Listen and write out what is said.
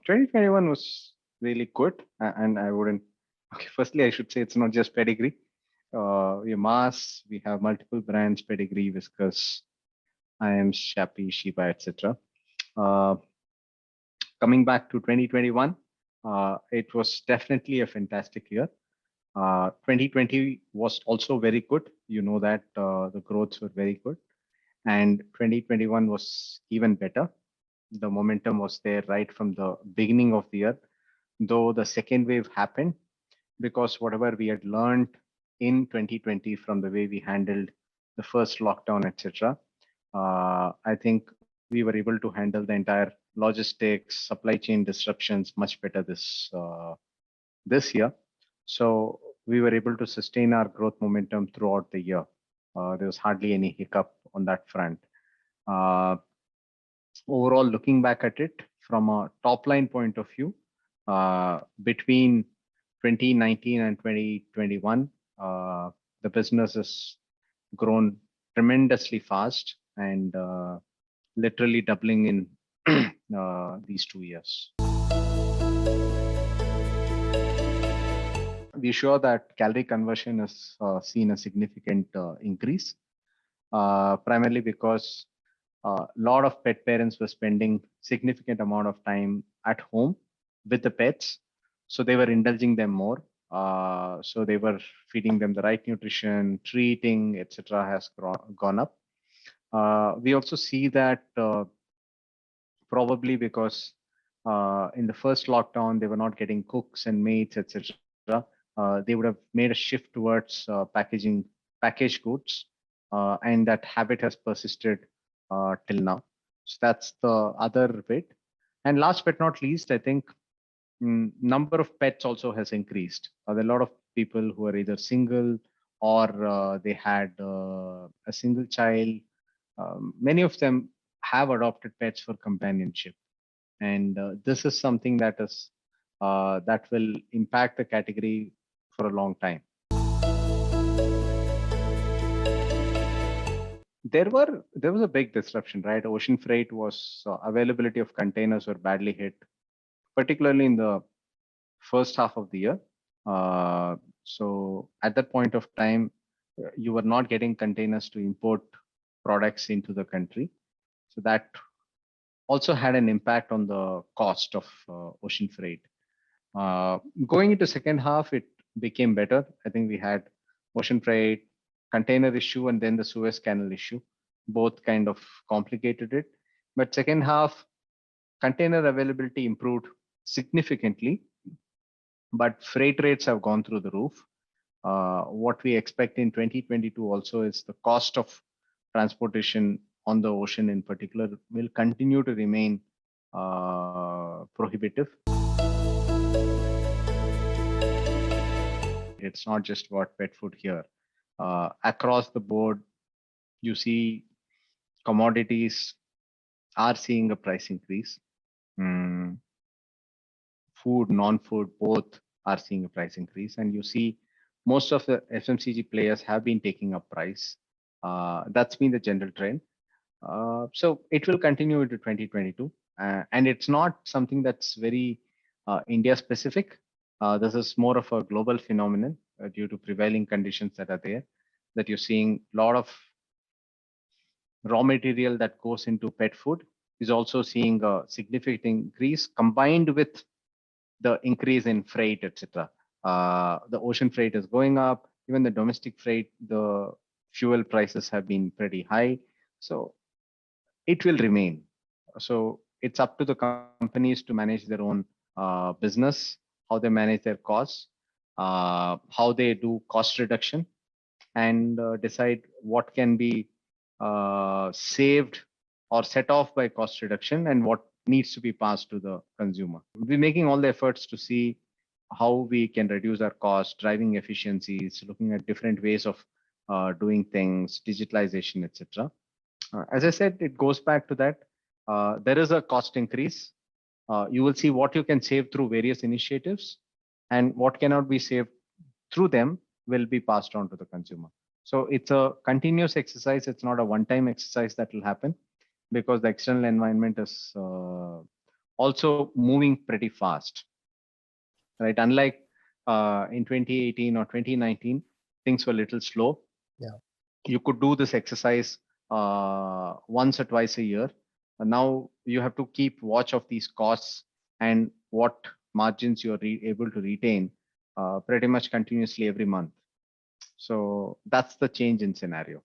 2021 was really good, and I wouldn't. Okay, firstly, I should say it's not just Pedigree. We have Mars, we have multiple brands: Pedigree, Whiskas, Iams, Chappi, Sheba, etc. Uh, Coming back to 2021, it was definitely a fantastic year. 2020 was also very good. You know that the growths were very good, and 2021 was even better. The momentum was there right from the beginning of the year, though the second wave happened because whatever we had learned in 2020 from the way we handled the first lockdown, etc. I think we were able to handle the entire logistics, supply chain disruptions much better this year. So we were able to sustain our growth momentum throughout the year. There was hardly any hiccup on that front. Uh, Overall, looking back at it from a top line point of view, between 2019 and 2021, the business has grown tremendously fast and literally doubling in these 2 years. We're sure that calorie conversion has seen a significant increase, primarily because a lot of pet parents were spending significant amount of time at home with the pets, so they were indulging them more. So they were feeding them the right nutrition, treating, etc. has gone up. We also see that probably because in the first lockdown they were not getting cooks and maids, etc. They would have made a shift towards packaging packaged goods, and that habit has persisted till now. So that's the other bit. And last but not least, I think number of pets also has increased. There are a lot of people who are either single or they had a single child. Many of them have adopted pets for companionship, and this is something that will impact the category for a long time. There was a big disruption, right? Ocean freight was availability of containers were badly hit, particularly in the first half of the year. So at that point of time, you were not getting containers to import products into the country. So that also had an impact on the cost of ocean freight. Going into second half, it became better. I think we had ocean freight, container issue, and then the Suez Canal issue. Both kind of complicated it. But second half, container availability improved significantly, but freight rates have gone through the roof. What we expect in 2022 also is the cost of transportation on the ocean in particular will continue to remain prohibitive. It's not just about pet food here. Across the board, you see commodities are seeing a price increase. Food, non-food, both are seeing a price increase. And you see most of the FMCG players have been taking up price. That's been the general trend. So it will continue into 2022. And it's not something that's very India specific. This is more of a global phenomenon due to prevailing conditions that are there, that you're seeing a lot of raw material that goes into pet food is also seeing a significant increase combined with the increase in freight, etc. The ocean freight is going up, even the domestic freight, the fuel prices have been pretty high. So it will remain. So it's up to the companies to manage their own business, how they manage their costs, how they do cost reduction, and decide what can be saved or set off by cost reduction and what needs to be passed to the consumer. We're making all the efforts to see how we can reduce our costs, driving efficiencies, looking at different ways of doing things, digitalization, etc. As I said, it goes back to that. There is a cost increase. You will see what you can save through various initiatives, and what cannot be saved through them will be passed on to the consumer. So it's a continuous exercise. It's not a one-time exercise that will happen, because the external environment is also moving pretty fast, right? Unlike in 2018 or 2019, things were a little slow. Yeah. You could do this exercise once or twice a year. And now you have to keep watch of these costs and what margins you're able to retain pretty much continuously every month. So that's the change in scenario.